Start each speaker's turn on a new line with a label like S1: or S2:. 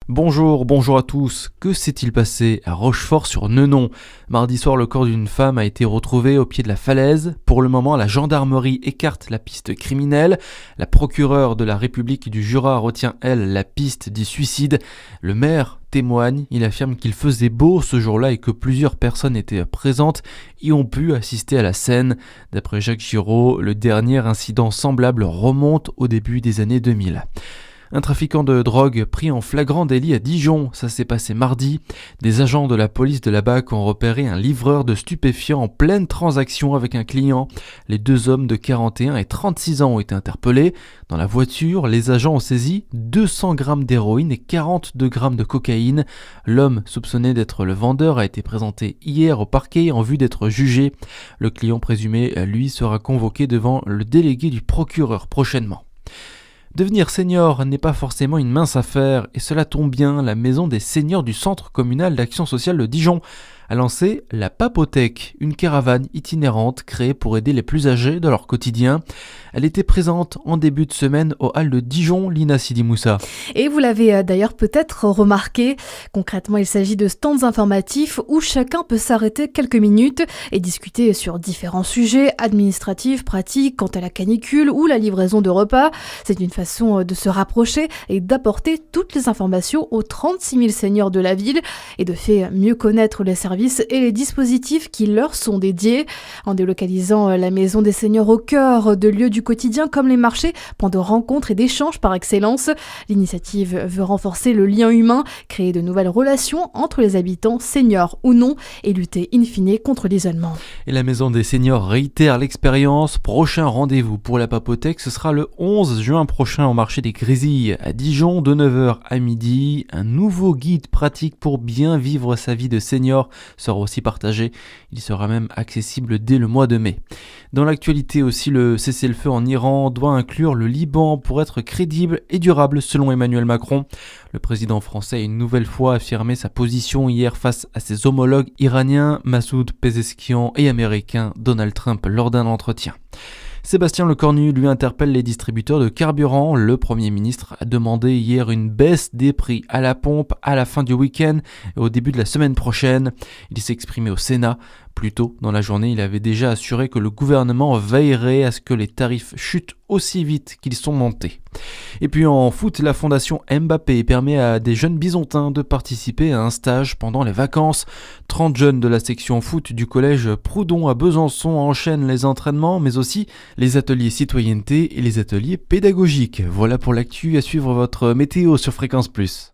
S1: Bonjour à tous. Que s'est-il passé à Rochefort-sur-Nenon ? Mardi soir, le corps d'une femme a été retrouvé au pied de la falaise. Pour le moment, la gendarmerie écarte la piste criminelle. La procureure de la République du Jura retient, elle, la piste du suicide. Le maire témoigne, il affirme qu'il faisait beau ce jour-là et que plusieurs personnes étaient présentes et ont pu assister à la scène. D'après Jacques Giraud, le dernier incident semblable remonte au début des années 2000. Un trafiquant de drogue pris en flagrant délit à Dijon, ça s'est passé mardi. Des agents de la police de la BAC ont repéré un livreur de stupéfiants en pleine transaction avec un client. Les deux hommes de 41 et 36 ans ont été interpellés. Dans la voiture, les agents ont saisi 200 grammes d'héroïne et 42 grammes de cocaïne. L'homme soupçonné d'être le vendeur a été présenté hier au parquet en vue d'être jugé. Le client présumé, lui, sera convoqué devant le délégué du procureur prochainement. Devenir senior n'est pas forcément une mince affaire et cela tombe bien, la maison des seniors du Centre communal d'action sociale de Dijon a lancé la Papothèque, une caravane itinérante créée pour aider les plus âgés dans leur quotidien. Elle était présente en début de semaine au hall de Dijon, Lina Sidi Moussa.
S2: Et vous l'avez d'ailleurs peut-être remarqué, concrètement il s'agit de stands informatifs où chacun peut s'arrêter quelques minutes et discuter sur différents sujets administratifs, pratiques, quant à la canicule ou la livraison de repas. C'est une façon de se rapprocher et d'apporter toutes les informations aux 36 000 seniors de la ville et de faire mieux connaître les services et les dispositifs qui leur sont dédiés. En délocalisant la maison des seniors au cœur de lieux du quotidien comme les marchés, point de rencontres et d'échanges par excellence, l'initiative veut renforcer le lien humain, créer de nouvelles relations entre les habitants, seniors ou non, et lutter in fine contre l'isolement.
S1: Et la maison des seniors réitère l'expérience. Prochain rendez-vous pour la Papothèque, ce sera le 11 juin prochain au marché des Grésilles à Dijon de 9h à midi. Un nouveau guide pratique pour bien vivre sa vie de senior sera aussi partagé. Il sera même accessible dès le mois de mai. Dans l'actualité aussi, le cessez-le-feu en Iran doit inclure le Liban pour être crédible et durable selon Emmanuel Macron. Le président français a une nouvelle fois affirmé sa position hier face à ses homologues iraniens Massoud Pezeshkian et américain Donald Trump lors d'un entretien. Sébastien Lecornu lui interpelle les distributeurs de carburant. Le Premier ministre a demandé hier une baisse des prix à la pompe à la fin du week-end et au début de la semaine prochaine. Il s'est exprimé au Sénat. Plus tôt dans la journée, il avait déjà assuré que le gouvernement veillerait à ce que les tarifs chutent aussi vite qu'ils sont montés. Et puis en foot, la fondation Mbappé permet à des jeunes bisontins de participer à un stage pendant les vacances. 30 jeunes de la section foot du collège Proudhon à Besançon enchaînent les entraînements, mais aussi les ateliers citoyenneté et les ateliers pédagogiques. Voilà pour l'actu, à suivre votre météo sur Fréquence Plus.